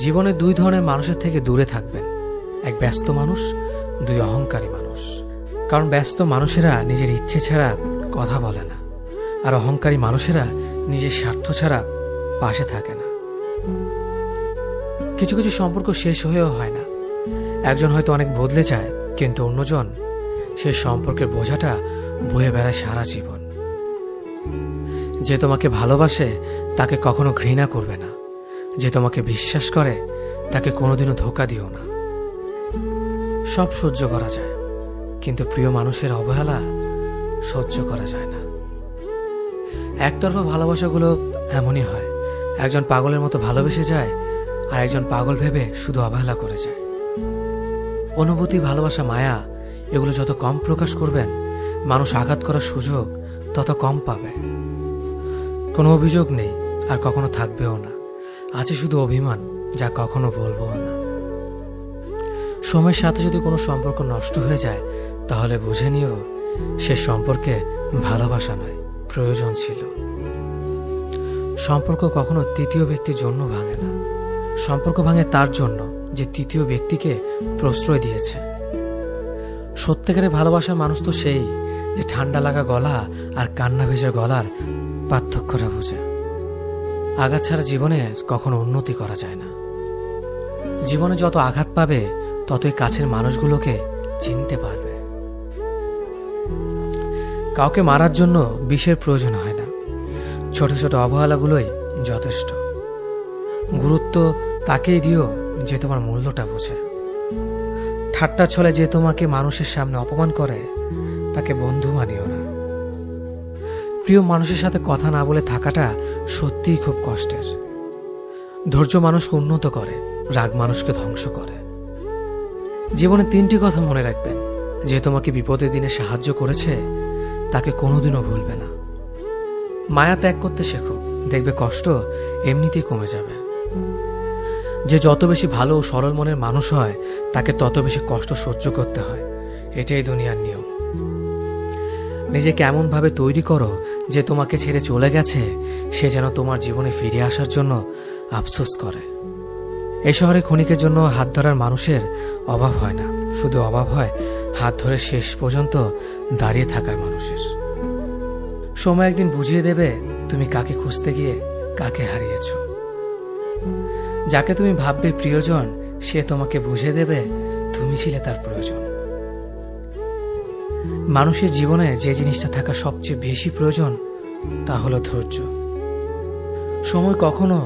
জীবনে দুই ধরনের মানুষের থেকে দূরে থাকবেন, এক ব্যস্ত মানুষ, দুই অহংকারী মানুষ। কারণ ব্যস্ত মানুষেরা নিজের ইচ্ছে ছাড়া কথা বলে না, আর অহংকারী মানুষেরা নিজের স্বার্থ ছাড়া পাশে থাকে না। কিছু কিছু সম্পর্ক শেষ হয়েও হয় না। একজন হয়তো অনেক বদলে যায়, কিন্তু অন্যজন সেই সম্পর্কের বোঝাটা বয়ে বেড়ায় সারা জীবন। যে তোমাকে ভালোবাসে তাকে কখনো ঘৃণা করবে না, যে তোমাকে বিশ্বাস করে তাকে কোনোদিনও ধোঁকা দিও না। সব সহ্য করা যায়, কিন্তু প্রিয় মানুষের অবহেলা সহ্য করা যায় না। একতরফা ভালোবাসাগুলো এমনই হয়, একজন পাগলের মতো ভালোবেসে যায়, আর একজন পাগল ভেবে শুধু অবহেলা করে যায়। অনুভূতি, ভালোবাসা, মায়া এগুলো যত কম প্রকাশ করবেন, মানুষ আঘাত করার সুযোগ তত কম পাবে। কোনো অভিযোগ নেই, আর কখনো থাকবেও না। আছে শুধু অভিমান, যা কখনো বলবো না। সময়ের সাথে যদি কোনো সম্পর্ক নষ্ট হয়ে যায়, তাহলে বুঝে নিও সে সম্পর্কে ভালোবাসা নয়, প্রয়োজন ছিল। সম্পর্ক কখনো তৃতীয় ব্যক্তির জন্য ভাঙে না। সম্পর্ক ভাঙে তার জন্য যে তৃতীয় ব্যক্তিকে প্রশ্রয় দিয়েছে। সত্যিকারের ভালোবাসার মানুষ তো সেই যে ঠান্ডা লাগা গলা আর কান্না ভেজা গলার পার্থক্যটা বোঝে। আঘাত ছাড়া জীবনে কখনো উন্নতি করা যায় না। জীবনে যত আঘাত পাবে, ততই কাছের মানুষগুলোকে চিনতে পারবে। কাউকে মারার জন্য বিষের প্রয়োজন হয় না, ছোট ছোট অবহেলাগুলোই যথেষ্ট। গুরুত্ব তাকেই দিও যে তোমার মূল্যটা বোঝে। ঠাট্টা ছলে যে তোমাকে মানুষের সামনে অপমান করে, তাকে বন্ধু মানিও না। প্রিয় মানুষের সাথে কথা না বলে থাকাটা সত্যিই খুব কষ্টের। ধৈর্য মানুষকে উন্নত করে, রাগ মানুষকে ধ্বংস করে। জীবনে তিনটি কথা মনে রাখবেন: যে তোমাকে বিপদের দিনে সাহায্য করেছে, তাকে কোনোদিনও ভুলবে না। মায়া ত্যাগ করতে শেখো, দেখবে কষ্ট এমনিতেই কমে যাবে। যে যত বেশি ভালো ও সরল মনের মানুষ হয়, তাকে তত বেশি কষ্ট সহ্য করতে হয়। এটাই দুনিয়ার নিয়ম। নিজেকে এমনভাবে তৈরি করো যে তোমাকে ছেড়ে চলে গেছে সে যেন তোমার জীবনে ফিরে আসার জন্য আফসোস করে। এই শহরে ক্ষণিকের জন্য হাত ধরার মানুষের অভাব হয় না, শুধু অভাব হয় হাত ধরে শেষ পর্যন্ত দাঁড়িয়ে থাকার মানুষের। সময় একদিন বুঝিয়ে দেবে তুমি কাকে খুঁজতে গিয়ে কাকে হারিয়েছ। যাকে তুমি ভাববে প্রিয়জন, সে তোমাকে বুঝিয়ে দেবে তুমি ছিলে তার প্রয়োজন। মানুষের জীবনে যে জিনিসটা থাকা সবচেয়ে বেশি প্রয়োজন, তা হলো ধৈর্য। সময় কখনো